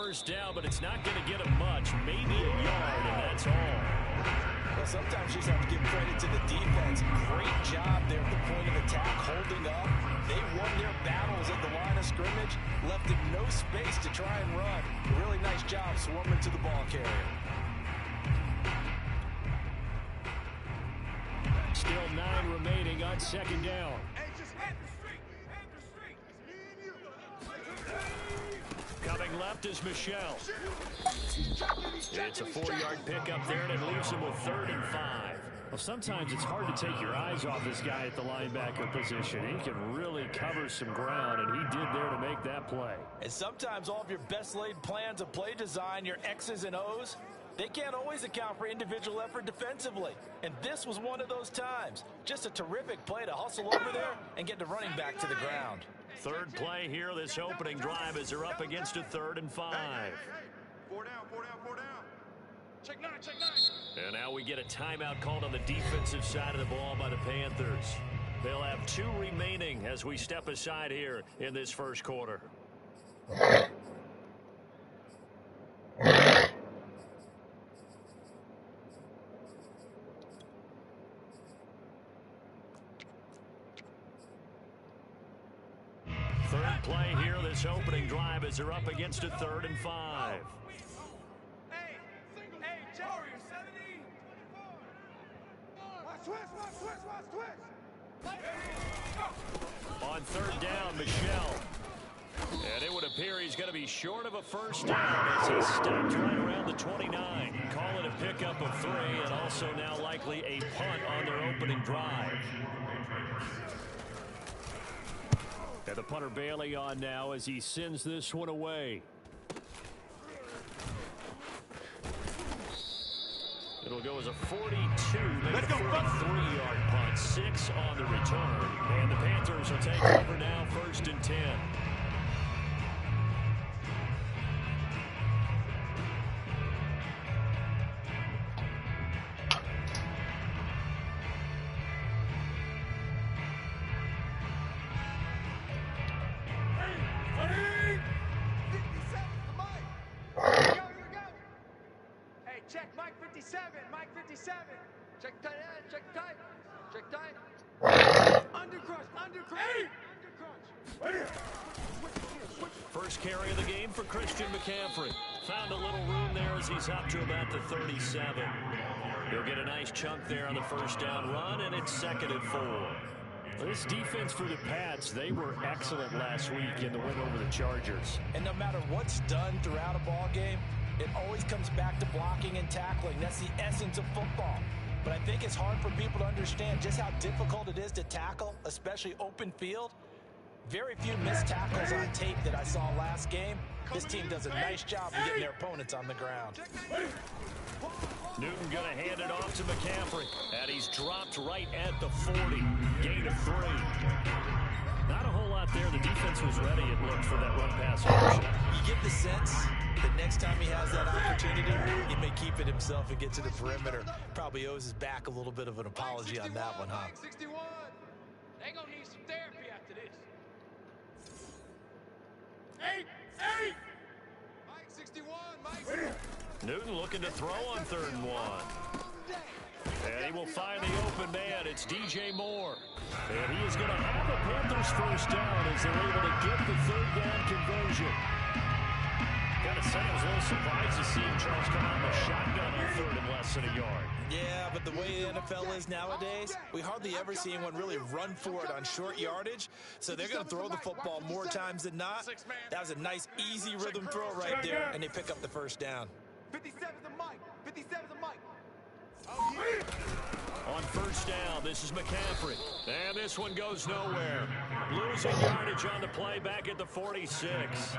first down, but it's not going to get him much. Maybe a yard, and that's all. Well, sometimes you just have to give credit to the defense. Great job there at the point of attack, holding up. They won their battles at the line of scrimmage, left them no space to try and run. A really nice job swarming to the ball carrier. Still 9 remaining on second down. Coming left is Michelle. It's a 4-yard pickup there, and it leaves him with 3rd and 5. Well, sometimes it's hard to take your eyes off this guy at the linebacker position. He can really cover some ground, and he did there to make that play. And sometimes all of your best laid plans of play design, your X's and O's, they can't always account for individual effort defensively. And this was one of those times. Just a terrific play to hustle over there and get the running back to the ground. Third play here, this opening drive, as they're up against a 3rd and 5. Hey. 4 down. Check 9. And now we get a timeout called on the defensive side of the ball by the Panthers. They'll have 2 remaining as we step aside here in this first quarter. Third play here, this opening drive, as they're up against a 3rd and 5. On 3rd down, Michelle. And it would appear he's going to be short of a first down as he stopped right around the 29. Call it a pickup of 3, and also now likely a punt on their opening drive. And the punter Bailey on now as he sends this one away. It'll go as a 42, maybe a 43-yard punt. 6 on the return. And the Panthers will take over now, 1st and 10. First carry of the game for Christian McCaffrey. Found a little room there as he's up to about the 37. He'll get a nice chunk there on the first down run, and it's 2nd and 4. This defense for the Pats, they were excellent last week in the win over the Chargers. And no matter what's done throughout a ball game, it always comes back to blocking and tackling. That's the essence of football. But I think it's hard for people to understand just how difficult it is to tackle, especially open field. Very few missed tackles on tape that I saw last game. This team does a nice job of getting their opponents on the ground. Newton going to hand it off to McCaffrey. And he's dropped right at the 40. Gain of 3. Not a whole lot there. The defense was ready, it looked, for that run-pass option. You get the sense that next time he has that opportunity, he may keep it himself and get to the perimeter. Probably owes his back a little bit of an apology on that one, huh? 61. They gonna need some therapy after this. 8. Mike 61. Mike. Newton looking to throw on 3rd and 1. And he will find the open man. It's DJ Moore. And he is going to have the Panthers first down as they're able to get the 3rd down conversion. Got to say, I was a little surprised to see him, Charles, come out in a shotgun on 3rd and less than a yard. Yeah, but the way the NFL is nowadays, we hardly ever see anyone really run for it on short yardage. So they're going to throw the football more times than not. That was a nice, easy rhythm throw right there, and they pick up the first down. 57's a Mike. 57's a Mike. On first down, this is McCaffrey. And this one goes nowhere. Losing yardage on the play back at the 46.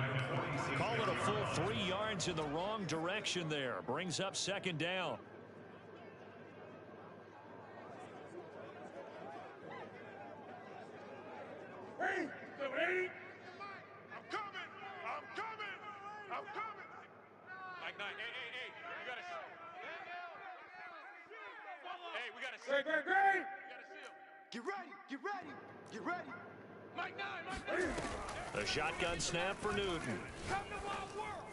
Call it a full 3 yards in the wrong direction there. Brings up 2nd down. I'm coming. Mike 9. Hey. You got to Hey, we got to see. Great. Get ready. Mike 9. A shotgun snap for Newton. Come to my world.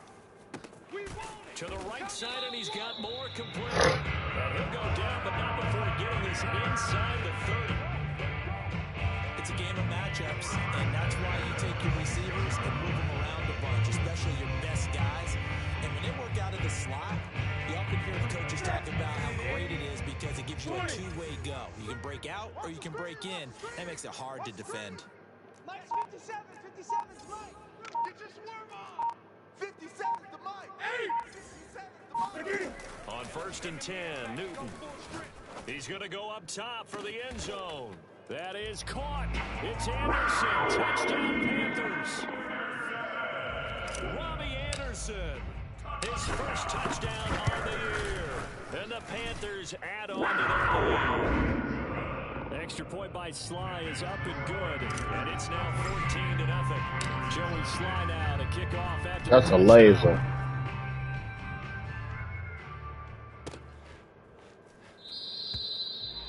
To the right side, and he's got more complete. And he'll go down, but not before getting this inside the 30. It's a game of matchups, and that's why you take your receivers and move them around a bunch, especially your best guys. And when they work out of the slot, you often hear the coaches talk about how great it is because it gives you a two-way go. You can break out or you can break in. That makes it hard to defend. Mike's 57, 57's Mike. Get your swerve on. 57's the Mike. 57's the Mike. On 1st and 10, Newton. He's going to go up top for the end zone. That is caught. It's Anderson. Touchdown, Panthers. Robbie Anderson. His first touchdown on the year. And the Panthers add on to their lead. Extra point by Sly is up and good. And it's now 14-0. Joey Sly now to kick off after that's a laser.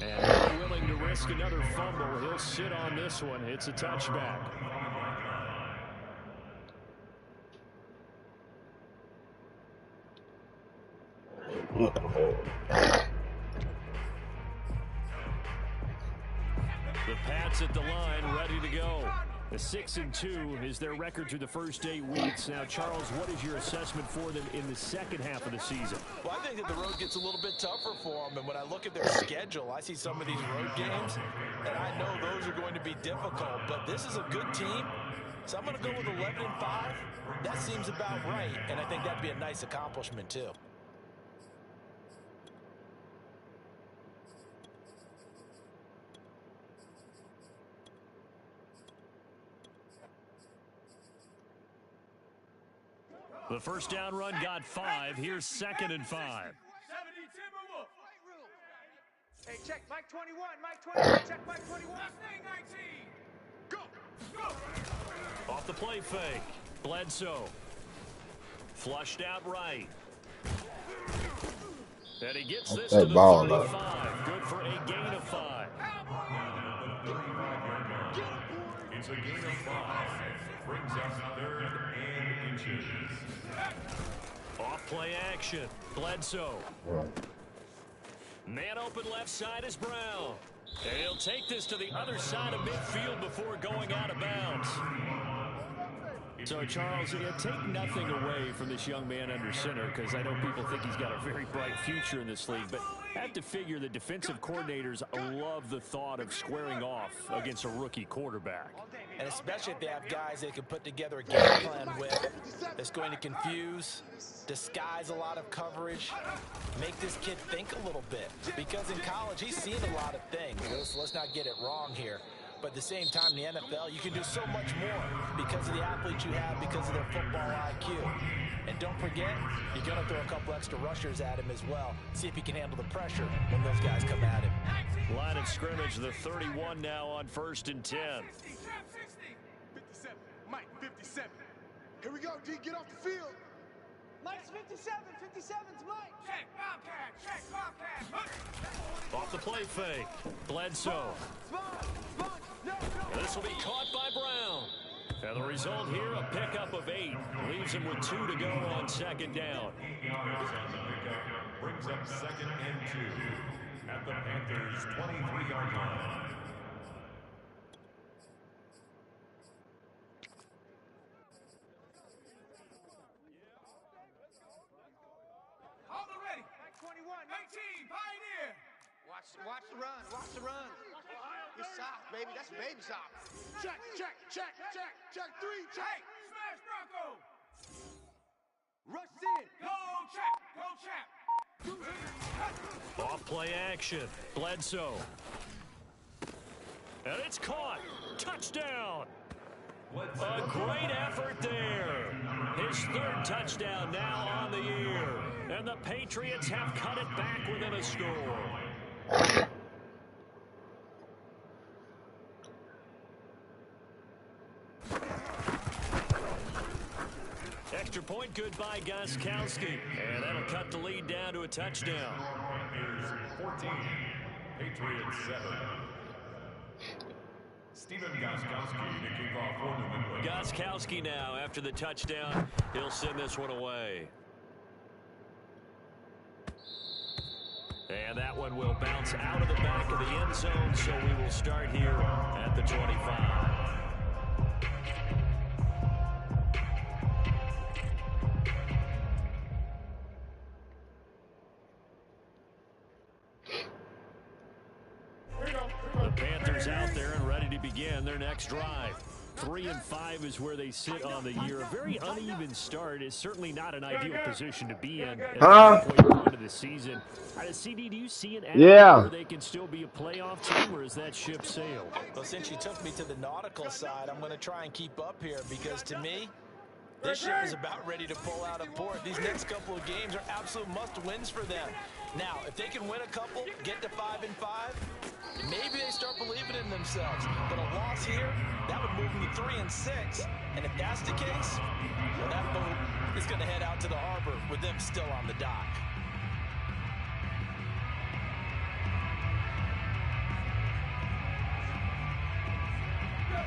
And not willing to risk another fumble. He'll sit on this one. It's a touchback. The Pats at the line, ready to go. The 6-2 is their record through the first 8 weeks. Now, Charles, what is your assessment for them in the second half of the season? Well, I think that the road gets a little bit tougher for them. And when I look at their schedule, I see some of these road games, and I know those are going to be difficult. But this is a good team, so I'm going to go with 11-5. That seems about right, and I think that'd be a nice accomplishment, too. The first down run got 5. Here's 2nd and 5. Hey, check Mike 21. Mike 21. Check Mike 21. 19. Go. Go. Off the play fake. Bledsoe. Flushed out right. And he gets this to the 35. Good for a gain of 5. It's a gain of 5. Brings us 3rd and inches. Off play action. Bledsoe. Man open left side is Brown. And he'll take this to the other side of midfield before going out of bounds. So, Charles, take nothing away from this young man under center, because I know people think he's got a very bright future in this league, but I have to figure the defensive coordinators love the thought of squaring off against a rookie quarterback. And especially if they have guys they can put together a game plan with that's going to confuse, disguise a lot of coverage, make this kid think a little bit. Because in college, he's seen a lot of things. Let's not get it wrong here. But at the same time, in the NFL, you can do so much more because of the athletes you have, because of their football IQ. And don't forget, you're going to throw a couple extra rushers at him as well. See if he can handle the pressure when those guys come at him. Line of scrimmage, the 31 now on 1st and 10. 57. Mike 57. Here we go, D. Get off the field. Mike's 57. 57's Mike. Check Bobcat. Check Bobcat. Off the play fake. Bledsoe. This will be caught by Brown. And the result here, a pickup of 8. Leaves him with 2 to go on 2nd down. Brings up 2nd and 2 at the Panthers' 23-yard line. Mike 21. 19. Pioneer. Watch the run. Watch the run. You're soft, baby. That's baby soft. Check. 3. Check. Hey, smash Bronco. Rush in. Go chap. Off play action. Bledsoe. And it's caught. Touchdown. A great effort there. His 3rd touchdown now on the year. And the Patriots have cut it back within a score. Extra point, good by Gostkowski. And that'll cut the lead down to a touchdown. Panthers 14, Patriots 7. Stephen Gostkowski to kick off for New England. Gostkowski now after the touchdown. He'll send this one away. And that one will bounce out of the back of the end zone, so we will start here at the 25. The Panthers out there and ready to begin their next drive. 3-5 is where they sit on the year. A very uneven start is certainly not an ideal position to be in at the point of the season. CD, do you see an avenue where they can still be a playoff team, or is that ship sailed? Well, since you took me to the nautical side, I'm going to try and keep up here because to me, this ship is about ready to pull out of port. These next couple of games are absolute must-wins for them. Now, if they can win a couple, get to 5-5, maybe they start believing in themselves. But a loss here, that would move them to 3-6. And if that's the case, well, that boat is going to head out to the harbor with them still on the dock.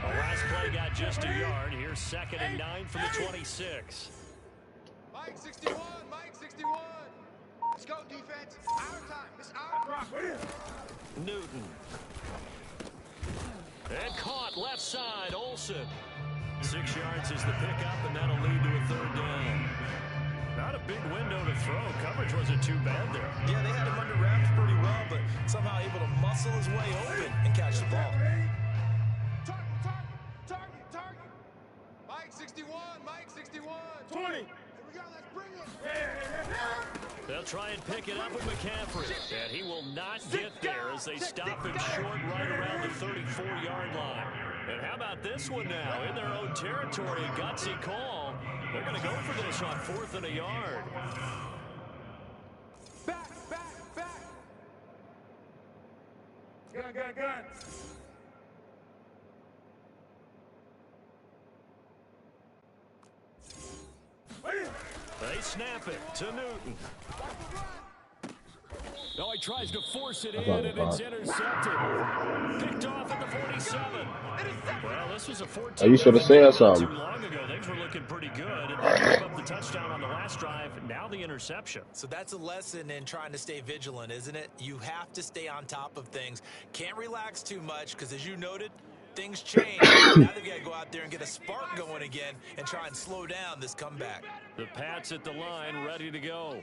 The last play got just a yard. Here's 2nd and 9 from the 26. Mike 61, Mike 61. Let's go, defense. Our time. It's our time. Newton. And caught left side, Olsen. 6 yards is the pickup, and that'll lead to a 3rd down. Not a big window to throw. Coverage wasn't too bad there. Yeah, they had him under wraps pretty well, but somehow able to muscle his way open and catch the ball. Target. Mike 61, Mike 61. 20. Here we go, let's bring it. They'll try and pick it up with McCaffrey. And he will not get there as they stop him short right around the 34-yard line. And how about this one now? In their own territory, a gutsy call. They're going to go for this on 4th and a yard. Back. Gun. They snap it to Newton. No, he tries to force it in, and it's intercepted. Picked off at the 47. Well, this was a 14. You should have said something. Too long ago, things were looking pretty good, and they gave up the touchdown on the last drive. Now the interception. So that's a lesson in trying to stay vigilant, isn't it? You have to stay on top of things. Can't relax too much because, as you noted, things change. Now they've got to go out there and get a spark going again and try and slow down this comeback. The Pats at the line, ready to go.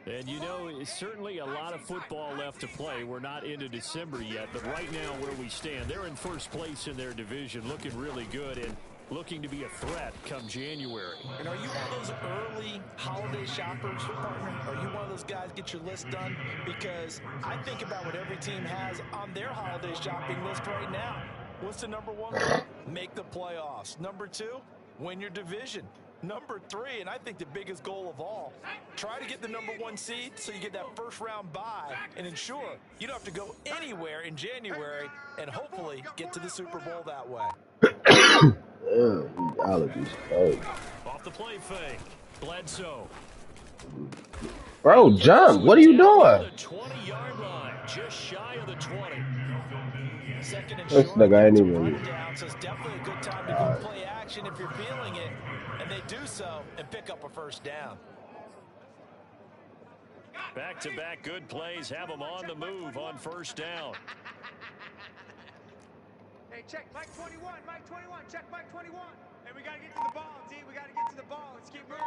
And, you know, it's certainly a lot of football left to play. We're not into December yet, but right now where we stand, they're in first place in their division, looking really good and looking to be a threat come January. And are you one of those early holiday shoppers, partner? Are you one of those guys get your list done? Because I think about what every team has on their holiday shopping list right now. What's the number 1 goal? Make the playoffs. Number 2, win your division. Number 3, and I think the biggest goal of all, try to get the number 1 seed so you get that first-round bye and ensure you don't have to go anywhere in January and hopefully get to the Super Bowl that way. Off the play fake. Bledsoe. Bro, jump. What are you doing? The 20-yard line, just shy of the 20. Second and This short, nigga ain't even. down, so it's definitely a good time to go play action if you're feeling it, and they do so and pick up a first down. Back-to-back good plays have them on the move on first down. Hey, check Mike 21, Mike 21, check Mike 21. Hey, we got to get to the ball, D. We got to get to the ball. Let's keep moving.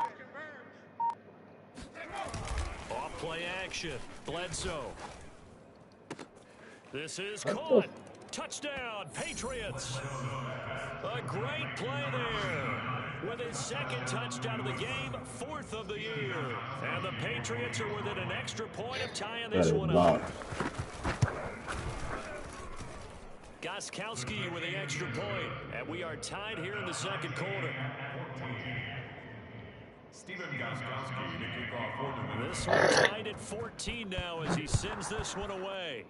Off play action. Bledsoe. This is caught. Touchdown, Patriots. A great play there. With his 2nd touchdown of the game, 4th of the year. And the Patriots are within an extra point of tying this one up. Gostkowski with the extra point. And we are tied here in the 2nd quarter. Steven Gostkowski to kick off for the This one's tied at 14 now as he sends this one away.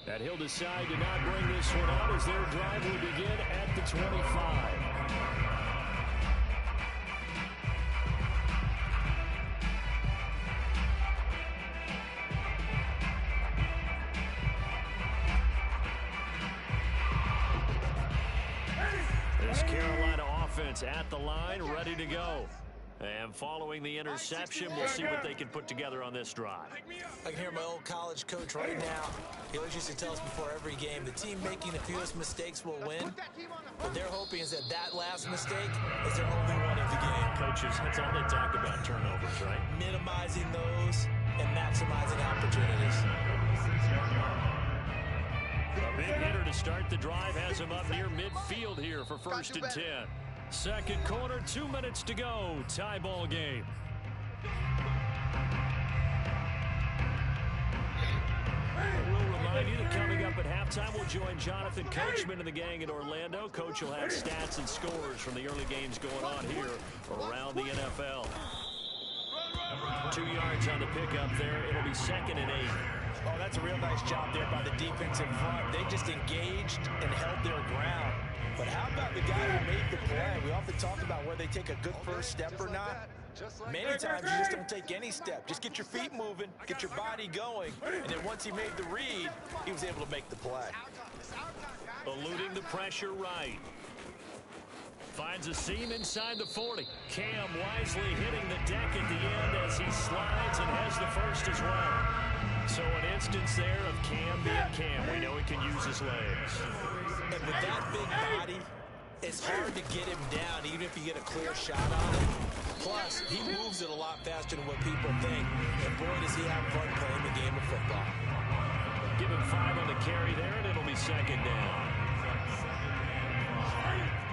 And he'll decide to not bring this one out as their drive will begin at the 25. This Carolina offense at the line, ready to go. And following the interception, we'll see what they can put together on this drive. I can hear my old college coach right now. He always used to tell us before every game, the team making the fewest mistakes will win. What they're hoping is that that last mistake is their only one of the game. Coaches, that's all they talk about, turnovers, right? Minimizing those and maximizing opportunities. A big hitter to start the drive has him up near midfield here for 1st and 10. Second quarter, 2 minutes to go. Tie ball game. We'll remind you that coming up at halftime, we'll join Jonathan Coachman and the gang in Orlando. Coach will have stats and scores from the early games going on here around the NFL. 2 yards on the pickup there. It'll be 2nd and 8. Oh, that's a real nice job there by the defensive front. They just engaged and held their ground. But how about the guy who made the play? We often talk about where they take a good first step or not. Many times you just don't take any step. Just get your feet moving, get your body going, and then once he made the read, he was able to make the play. Eluding the pressure right. Finds a seam inside the 40. Cam wisely hitting the deck at the end as he slides and has the first as well. So an instance there of Cam being Cam. We know he can use his legs. And with that big body, it's hard to get him down, even if you get a clear shot on him. Plus, he moves it a lot faster than what people think. And boy, does he have fun playing the game of football. Give him 5 on the carry there, and it'll be 2nd down.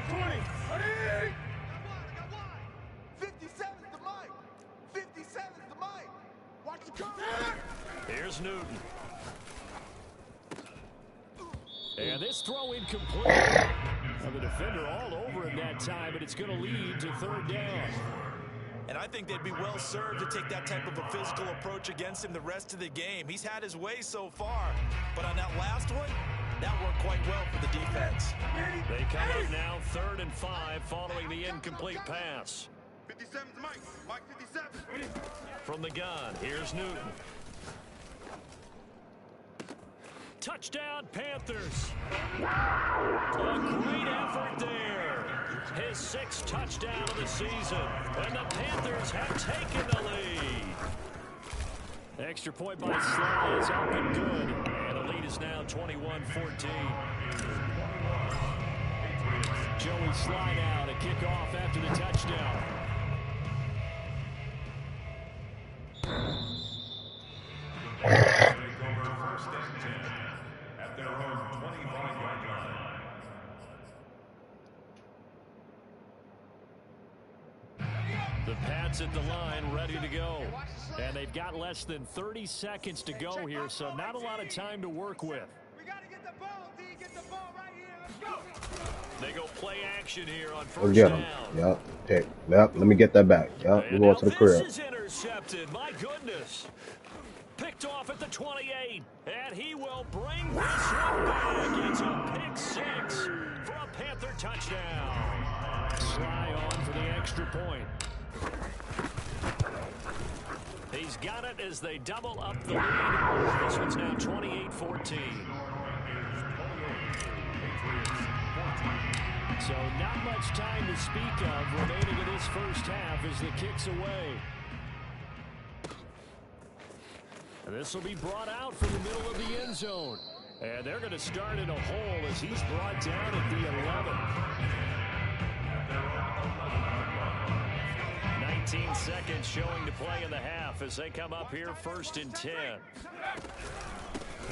20. 57's the mic. 57's the mic. Watch the cover. Here's Newton. And this throw incomplete. Now the defender all over him that time, but it's going to lead to 3rd down. And I think they'd be well served to take that type of a physical approach against him the rest of the game. He's had his way so far, but on that last one, that worked quite well for the defense. They come up now 3rd and 5 following the incomplete pass. 57's the mic. Mike 57. From the gun, here's Newton. Touchdown, Panthers. A great effort there. His 6th touchdown of the season. And the Panthers have taken the lead. Extra point by Sly is up and good. And the lead is now 21-14. Joey Sly now to kick off after the touchdown. At their own 25-yard line. The Pats at the line ready to go. And they've got less than 30 seconds to go here, so not a lot of time to work with. We got to get the ball, D. Get the ball right here. Let's go. They go play action here on Let's 1st get down. him. Yep. Take. Yep. Let me get that back. Yep. We're And going now to the crib. this is intercepted. My goodness. Picked off at the 28. And he will bring this one back. It's a pick 6 for a Panther touchdown. Sly on for the extra point. He's got it as they double up the lead. This one's now 28-14. So not much time to speak of remaining in this first half as the kick's away. And this will be brought out from the middle of the end zone. And they're going to start in a hole as he's brought down at the 11. 19 seconds showing to play in the half as they come up here 1st and 10.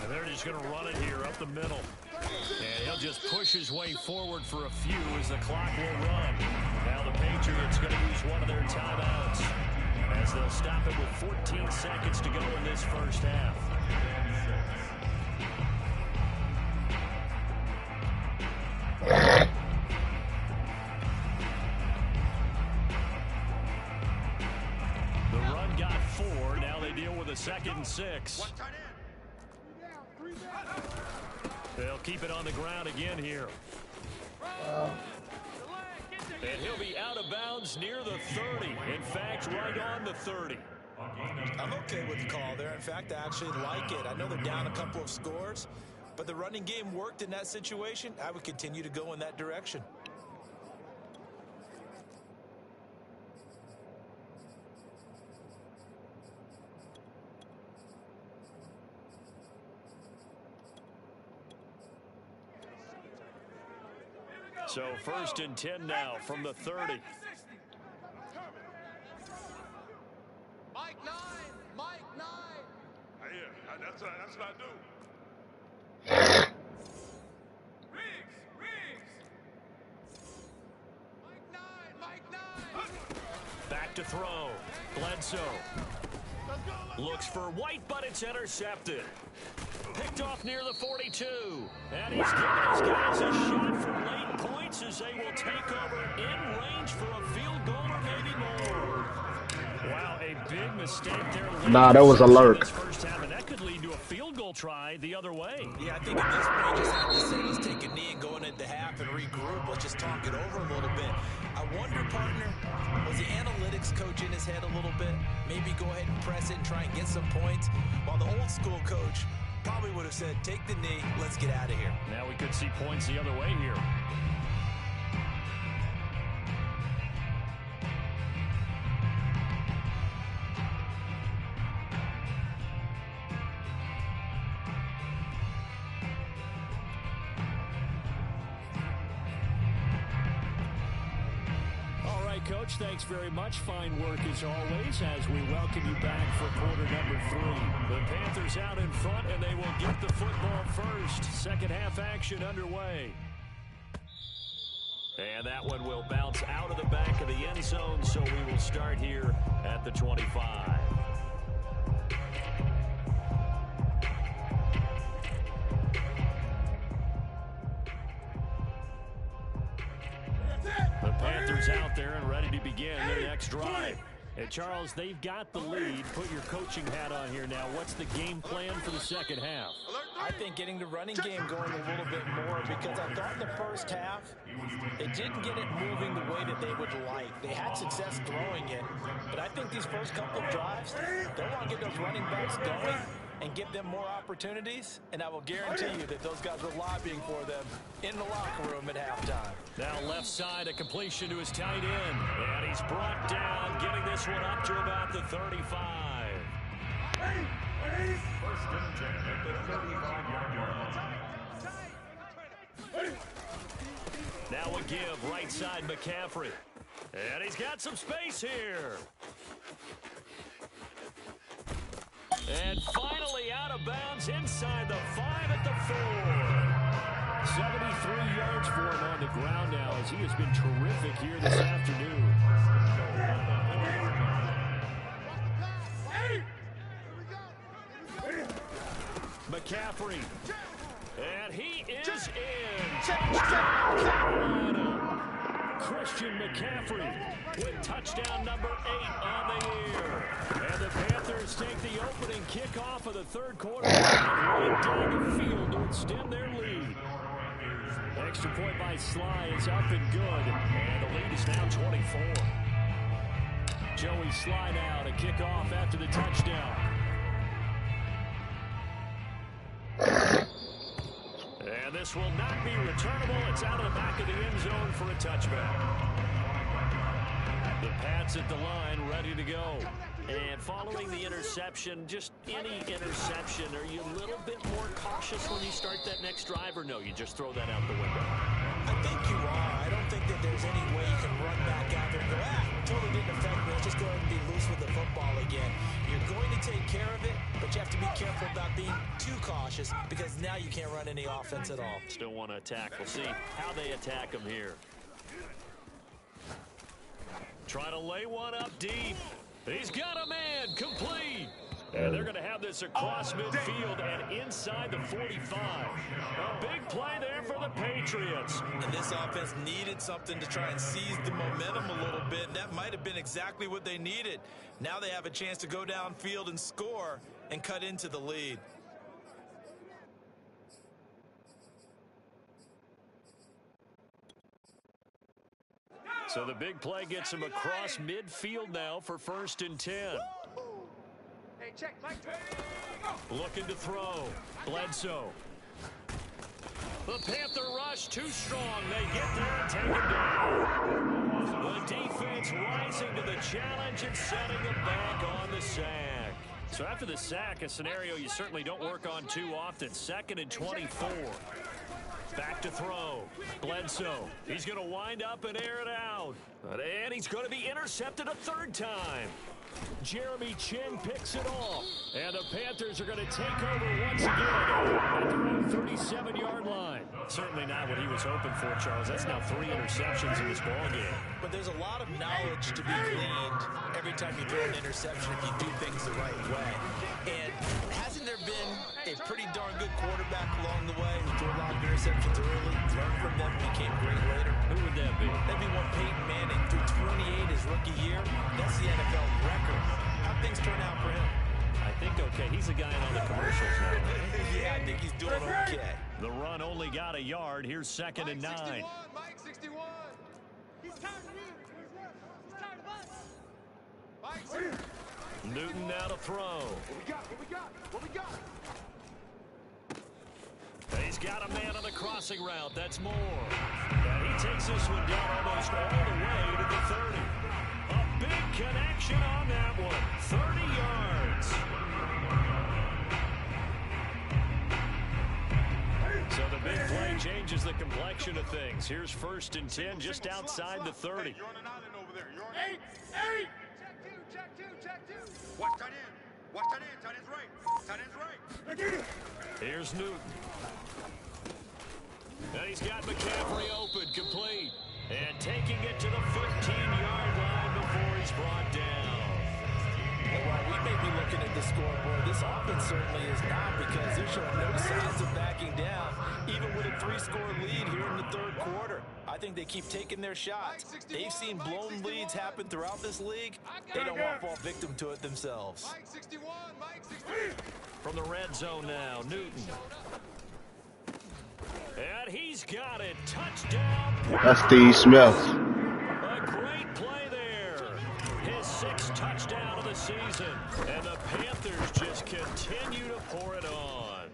And they're just going to run it here up the middle. And he'll just push his way forward for a few as the clock will run. Now the Patriots going to use one of their timeouts as they'll stop it with 14 seconds to go in this first half. The run got 4. Now they deal with a 2nd and 6. They'll keep it on the ground again here. And he'll be out of bounds near the 30. In fact, right on the 30. I'm okay with the call there. In fact, I actually like it. I know they're down a couple of scores, but the running game worked in that situation. I would continue to go in that direction. So 1st and 10 now from the 30. Mike 9. Mike 9. Yeah, that's what I do. Back to throw. Bledsoe. Looks for White, but it's intercepted. Picked off near the 42. And he's giving his guys a shot for late points as they will take over in range for a field goal or maybe more. Wow, a big mistake there. Nah, that was a lurk. First half, and that could lead to a field goal try the other way. Yeah, I think at this point, just have to say, let's take a knee and go into half and regroup. Let's just talk it over a little bit. I wonder, partner, was the analytics coach in his head a little bit? Maybe go ahead and press it and try and get some points. While the old school coach probably would have said, take the knee, let's get out of here. Now we could see points the other way here. Coach, thanks very much. Fine work as always as we welcome you back for quarter number 3. The Panthers out in front, and they will get the football first. Second half action underway. And that one will bounce out of the back of the end zone, so we will start here at the 25. The Panthers out there and ready to begin their next drive. And Charles, they've got the lead. Put your coaching hat on here now. What's the game plan for the second half? I think getting the running game going a little bit more, because I thought in the first half they didn't get it moving the way that they would like. They had success throwing it, but I think these first couple of drives, they want to get those running backs going and give them more opportunities, and I will guarantee you that those guys were lobbying for them in the locker room at halftime. Now left side, a completion to his tight end, and he's brought down, getting this one up to about the 35. First and 10 at the 35-yard line. Now a give, right side McCaffrey. And he's got some space here. And finally out of bounds inside the 5 at the 4. 73 yards for him on the ground now as he has been terrific here this afternoon. McCaffrey. And he is in. Touchdown. Christian McCaffrey with touchdown number 8 on the year. And the Panthers take the opening kickoff of the third quarter right down the field to extend their lead. Extra point by Sly is up and good. And the lead is now 24. Joey Sly now to kick off after the touchdown. And this will not be returnable. It's out of the back of the end zone for a touchback. The Pats at the line, ready to go. And following the interception, just any interception, are you a little bit more cautious when you start that next drive, or no, you just throw that out the window? I think you are. I don't think that there's any way you can run back out there and go, totally didn't affect me. Let's just go ahead and be loose with the football again. You're going to take care of it, but you have to be careful about being too cautious, because now you can't run any offense at all. Still want to attack. We'll see how they attack him here. Trying to lay one up deep. He's got a man, complete. And they're going to have this across midfield and inside the 45. A big play there for the Patriots. And this offense needed something to try and seize the momentum a little bit. And that might have been exactly what they needed. Now they have a chance to go downfield and score and cut into the lead. So the big play gets him across midfield now for 1st and 10. Hey, check, Mike. Looking to throw. Bledsoe. The Panther rush too strong. They get there and take him down. The defense rising to the challenge and setting him back on the sack. So after the sack, a scenario you certainly don't work on too often. 2nd and 24. Back to throw. Bledsoe. He's going to wind up and air it out. And he's going to be intercepted a third time. Jeremy Chin picks it off. And the Panthers are going to take over once again at their own 37-yard line. Certainly not what he was hoping for, Charles. That's now 3 interceptions in this ballgame. But there's a lot of knowledge to be gleaned every time you throw an interception if you do things the right way. And hasn't there been a pretty darn good quarterback along the way who threw a lot of interceptions early, learned from them, became great later? Who would that be? That'd be one Peyton Manning threw 28 his rookie year. That's the NFL record. How'd things turn out for him? I think okay. He's the guy in all the commercials now. Yeah, I think he's doing okay. The run only got a yard. Here's 2nd and 9. Mike 61. He's tired of you. He's tired of us. Mike. Newton now to throw. What we got? He's got a man on the crossing route. That's Moore. And he takes this one down almost all the way to the 30. A big connection on that one. 30 yards. So the big play changes the complexion of things. Here's 1st and 10 just outside the 30. You're on an island over there. You're on 8. Check two. Watch tight end. Tight end's right. Here's Newton. And he's got McCaffrey open, complete. And taking it to the 15-yard line before he's brought down. And while we may be looking at the scoreboard, this offense certainly is not, because they're showing no signs of backing down, even with a 3-score lead here in the 3rd quarter. I think they keep taking their shots. They've seen blown leads happen throughout this league. They don't want to fall victim to it themselves. Mike 61. From the red zone now, Newton. And he's got it. Touchdown. That's Steve Smith. A great play there. His 6th touchdown of the season. And the Panthers just continue to pour it on.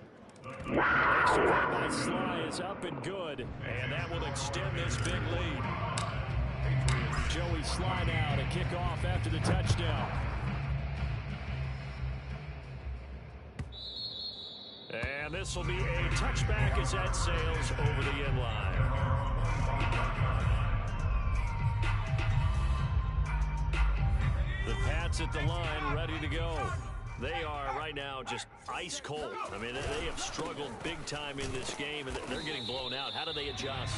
Extra point by Sly is up and good. And that will extend this big lead. Joey Sly now to kick off after the touchdown. And this will be a touchback as that sails over the end line. The Pats at the line, ready to go. They are right now just ice cold. I mean, they have struggled big time in this game, and they're getting blown out. How do they adjust?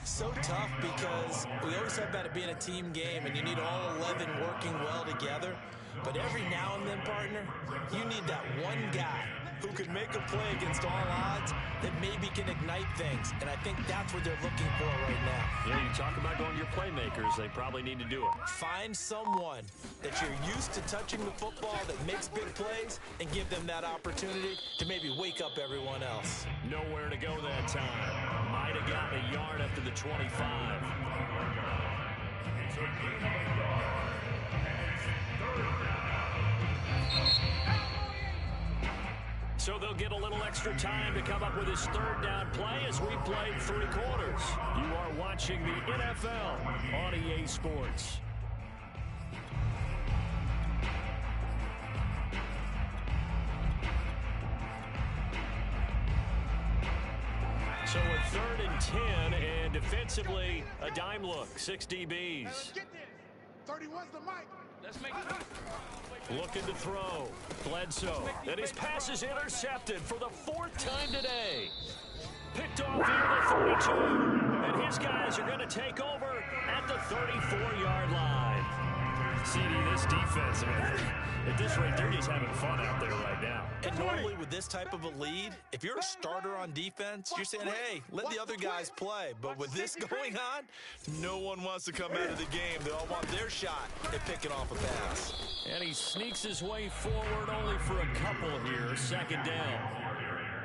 So tough, because we always talk about it being a team game, and you need all 11 working well together. But every now and then, partner, you need that one guy who could make a play against all odds that maybe can ignite things. And I think that's what they're looking for right now. Yeah, you talk about going to your playmakers. They probably need to do it. Find someone that you're used to touching the football that makes big plays and give them that opportunity to maybe wake up everyone else. Nowhere to go that time. Might have gotten a yard after the 25. So they'll get a little extra time to come up with his 3rd down play as we played 3 quarters. You are watching the NFL on EA Sports. So a 3rd and 10, and defensively, a dime look, 6 DBs. 31's the mic. Let's make it. Looking to throw. Bledsoe. And his pass is intercepted for the 4th time today. Picked off near the 32. And his guys are going to take over at the 34-yard line. CD, this defense, at this rate, they're just having fun out there right now. And normally with this type of a lead, if you're a starter on defense, you're saying, hey, let the other guys play. But with this going on, no one wants to come out of the game. They all want their shot at picking off a pass. And he sneaks his way forward only for a couple here. 2nd down.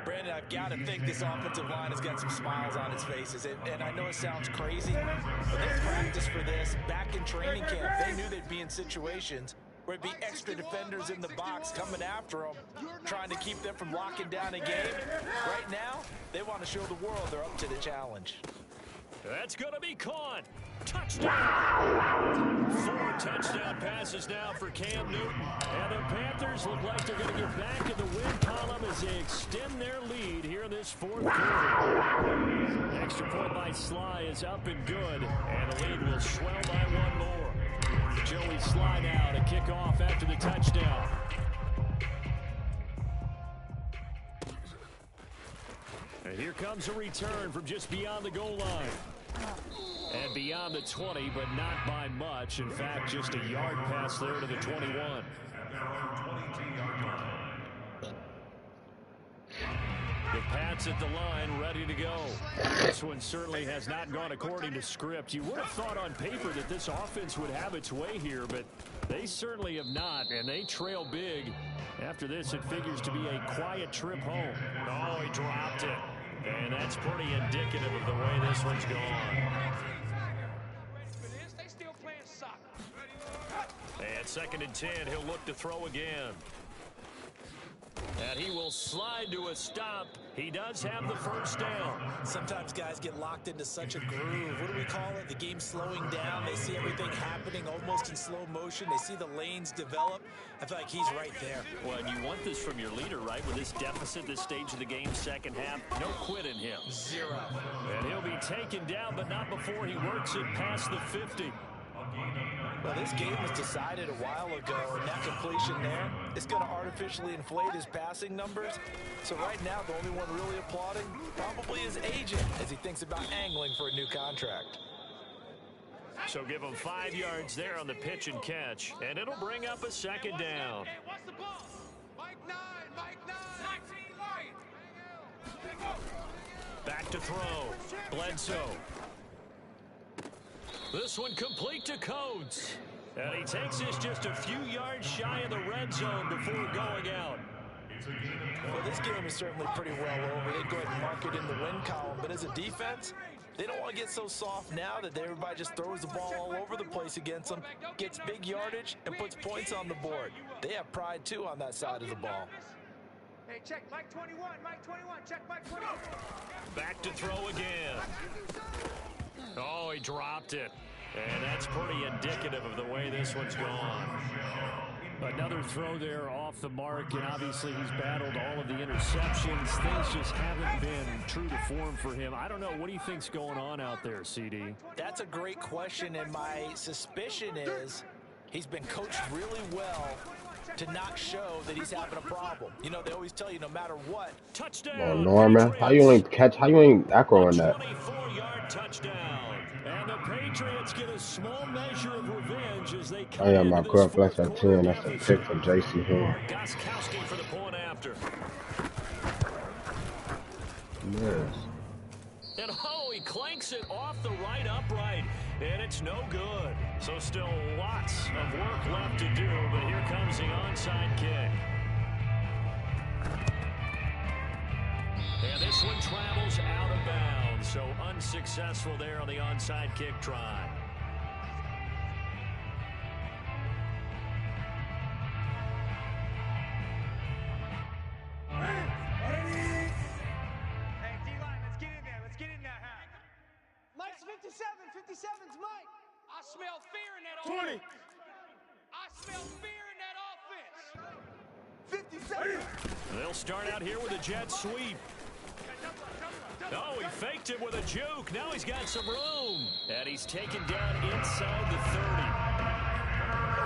Brandon, I've got to think this offensive line has got some smiles on its faces. And I know it sounds crazy, but they practiced for this back in training camp. They knew they'd be in situations where it'd be extra defenders in the box coming after them, trying to keep them from locking down a game. Right now, they want to show the world they're up to the challenge. That's going to be caught. Touchdown. 4 touchdown passes now for Cam Newton. And the Panthers look like they're going to get back in the win column as they extend their lead here in this 4th quarter. Extra point by Sly is up and good. And the lead will swell by 1 more. Joey Sly now to kick off after the touchdown. And here comes a return from just beyond the goal line. And beyond the 20, but not by much. In fact, just a yard pass there to the 21. The Pats at the line, ready to go. This one certainly has not gone according to script. You would have thought on paper that this offense would have its way here, but they certainly have not, and they trail big. After this, it figures to be a quiet trip home. Oh, he dropped it. And that's pretty indicative of the way this one's gone. And 2nd and 10, he'll look to throw again. And he will slide to a stop. He does have the first down. Sometimes guys get locked into such a groove. What do we call it? The game's slowing down. They see everything happening almost in slow motion. They see the lanes develop. I feel like he's right there. Well, and you want this from your leader, right? With this deficit, this stage of the game, second half, no quit in him. 0. And he'll be taken down, but not before he works it past the 50. Well, this game was decided a while ago, and that completion there is going to artificially inflate his passing numbers. So right now, the only one really applauding probably his agent as he thinks about angling for a new contract. So give him 5 yards there on the pitch and catch, and it'll bring up a 2nd down. Hey, what's the ball? Mike 9, Mike 9. 19 right. Back to throw. Bledsoe. This one complete to Coates. And he takes this just a few yards shy of the red zone before going out. Well, this game is certainly pretty well over. They'd go ahead and mark it in the win column. But as a defense, they don't want to get so soft now that everybody just throws the ball all over the place against them, gets big yardage, and puts points on the board. They have pride, too, on that side of the ball. Hey, check Mike 21, Mike 21, check Mike 21. Back to throw again. Oh, he dropped it. And that's pretty indicative of the way this one's gone. Another throw there off the mark, and obviously he's battled all of the interceptions. Things just haven't been true to form for him. I don't know. What do you think's going on out there, CD? That's a great question, and my suspicion is he's been coached really well to not show that he's having a problem. You know, they always tell you no matter what. Touchdown. Oh, Norman, how you ain't acro on that? 24-yard touchdown. And the Patriots get a small measure of revenge as they come I am my into correct. this That's a 10. That's a pick for JC Hill. Gostkowski for the point after. Yes. And oh, he clanks it off the right upright, and it's no good. So still lots of work left to do, but here comes the onside kick. And this one travels out of bounds, so unsuccessful there on the onside kick try. Hey, D-line, let's get in there. Let's get in there, huh? Mike's 57. 57's Mike. I smell fear in that offense. 20. I smell fear in that offense. 57. They'll start out here with a jet sweep. Oh, he faked it with a juke. Now he's got some room. And he's taken down inside the 30.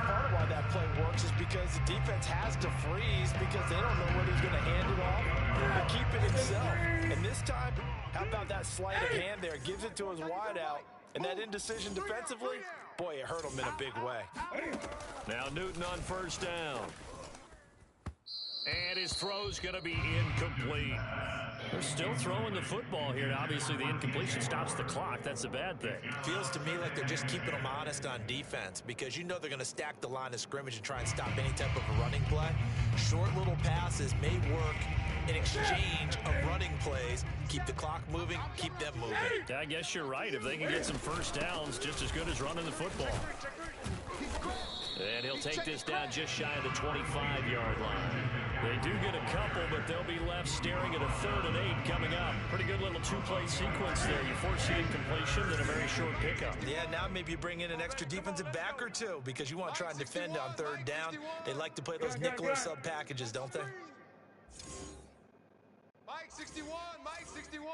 Part of why that play works is because the defense has to freeze because they don't know whether he's going to hand it off or keep it himself. And this time, how about that sleight of hand there? Gives it to his wideout. And that indecision defensively, boy, it hurt him in a big way. Now Newton on first down. And his throw's going to be incomplete. They're still throwing the football here. Obviously, the incompletion stops the clock. That's a bad thing. Feels to me like they're just keeping them honest on defense because you know they're going to stack the line of scrimmage and try and stop any type of a running play. Short little passes may work in exchange of running plays. Keep the clock moving, keep them moving. I guess you're right. If they can get some first downs, just as good as running the football. And he'll take this down just shy of the 25-yard line. They do get a couple, but they'll be left staring at a 3rd and 8 coming up. Pretty good little two-play sequence there. You force the incompletion, then a very short pickup. Yeah, now maybe you bring in an extra defensive back or two because you want to try and defend on 3rd down. They like to play those nickel or sub packages, don't they? Mike 61, Mike 61.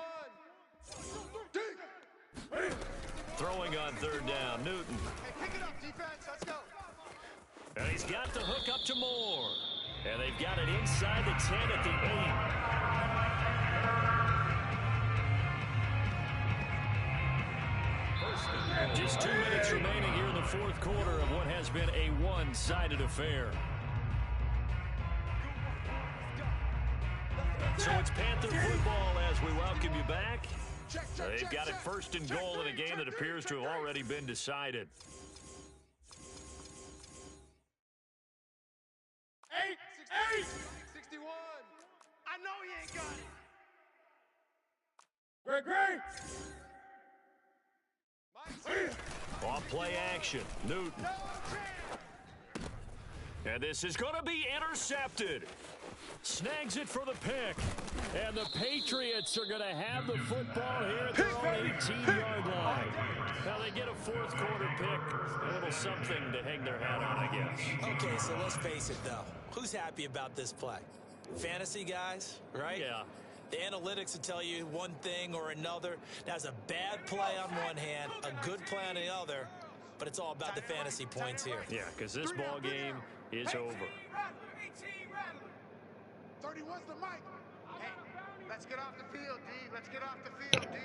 Throwing on 3rd down, Newton. Hey, pick it up, defense. Let's go. And he's got the hook up to Moore. And they've got it inside the 10 at the 8. Just 2 minutes remaining here in the 4th quarter of what has been a one-sided affair. So it's Panther football as we welcome you back. They've got it 1st and goal in a game that appears to have already been decided. 61. I know he ain't got it. Great. Off play action, Newton. And this is going to be intercepted. Snags it for the pick. And the Patriots are going to have the football here at their own 18-yard line. Now they get a 4th quarter pick. A little something to hang their hat on, I guess. Okay, so let's face it, though. Who's happy about this play? Fantasy guys, right? Yeah. The analytics will tell you one thing or another. That's a bad play on one hand, a good play on the other, but it's all about the fantasy points here. Yeah, because this ball game is over. 31's the mic. Hey, let's get off the field, D. Let's get off the field, D.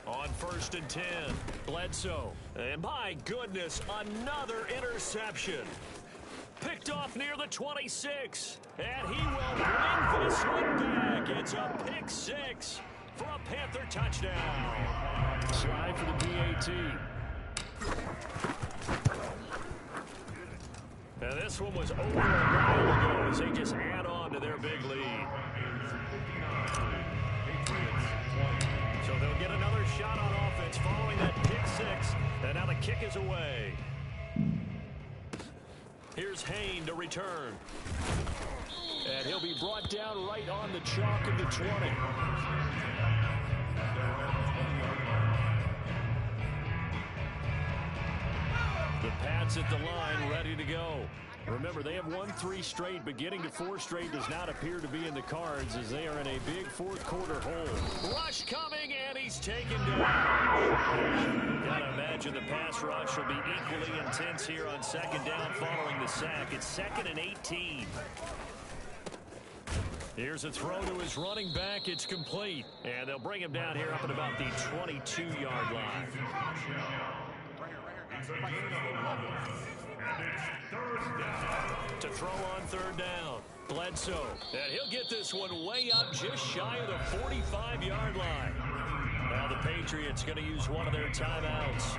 On 1st and 10, Bledsoe. And my goodness, another interception. Picked off near the 26. And he will bring this one back. It's a pick 6 for a Panther touchdown. Try for the PAT. And this one was over a while ago as they just add on to their big lead. So they'll get another shot on offense following that pick 6. And now the kick is away. Here's Hayne to return. And he'll be brought down right on the chalk of the 20. The Pats at the line, ready to go. Remember, they have won 3 straight, but getting to 4 straight does not appear to be in the cards as they are in a big 4th quarter hole. Rush coming, and he's taken down. Gotta imagine the pass rush will be equally intense here on 2nd down following the sack. It's 2nd and 18. Here's a throw to his running back. It's complete. And they'll bring him down here up at about the 22-yard line. To throw on 3rd down, Bledsoe. And he'll get this one way up just shy of the 45-yard line. Now the Patriots going to use one of their timeouts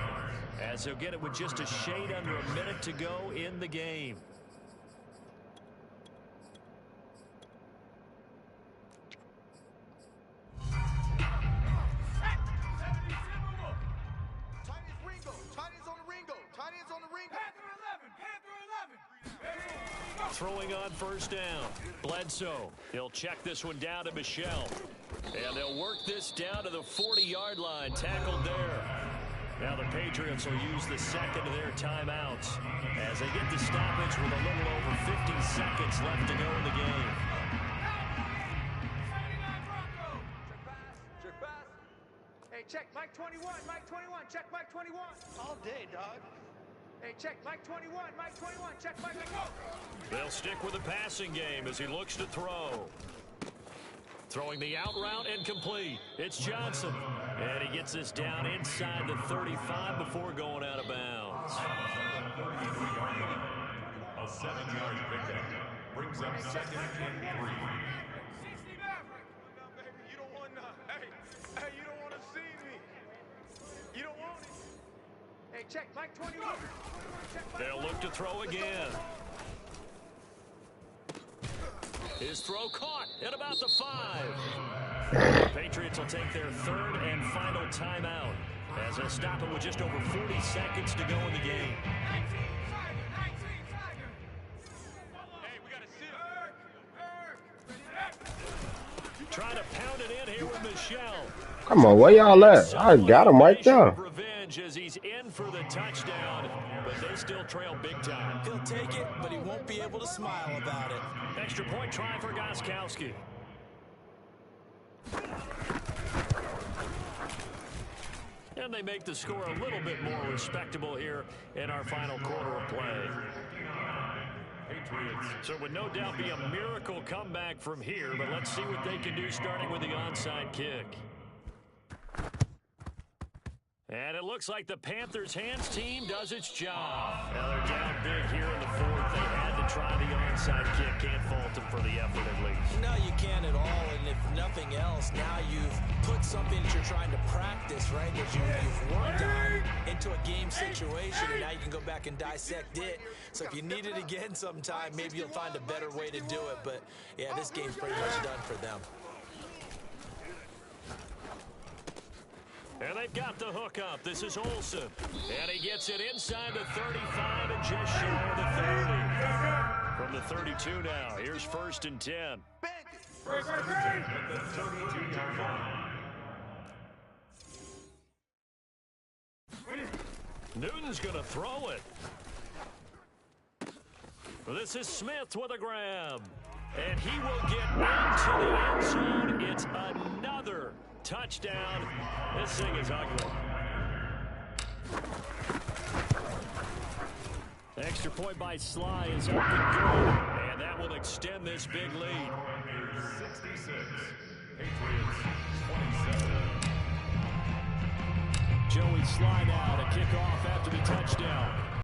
as they'll get it with just a shade under a minute to go in the game. Throwing on 1st down, Bledsoe. He'll check this one down to Michelle. And they'll work this down to the 40-yard line, tackled there. Now the Patriots will use the 2nd of their timeouts as they get the stoppage with a little over 50 seconds left to go in the game. Hey, check Mike 21, Mike 21, check Mike 21. All day, dog. Hey, check Mike 21, Mike 21, check Mike 21. They'll stick with the passing game as he looks to throw. Throwing the out route and complete. It's Johnson. And he gets this down inside the 35 before going out of bounds. A 7-yard pickup brings up 2nd and 3. You don't want hey, you don't want to see me. You don't want it. Hey, check Mike 21. They'll look to throw again. His throw caught at about the 5. The Patriots will take their 3rd and final timeout as they'll stop him with just over 40 seconds to go in the game. Trying to pound it in here with Michelle. Come on, where y'all at? I got him right there. Revenge as he's in for the touchdown, but they still trail big time. He'll take it, but he won't be able to smile about it. Extra point try for Gostkowski. And they make the score a little bit more respectable here in our final quarter of play. So it would no doubt be a miracle comeback from here, but let's see what they can do starting with the onside kick. And it looks like the Panthers' hands team does its job. Now they're down big here in the fourth. They had to try the onside kick. Can't fault them for the effort at least. No, you can't at all. And if nothing else, now you've put something that you're trying to practice, right, that you've worked on into a game situation, and now you can go back and dissect it. So if you need it again sometime, maybe you'll find a better way to do it. But, yeah, this game's pretty much done for them. And they've got the hook up. This is Olsen. And he gets it inside the 35 and just shy of the 30. From the 32 now, here's 1st and 10. First and 10 at the 32-yard line. Newton's going to throw it. This is Smith with a grab. And he will get into the end zone. It's another touchdown. This thing is ugly. Extra point by Sly is up and good. And that will extend this big lead. 66. Patriots 27. Joey Sly now to kick off after the touchdown.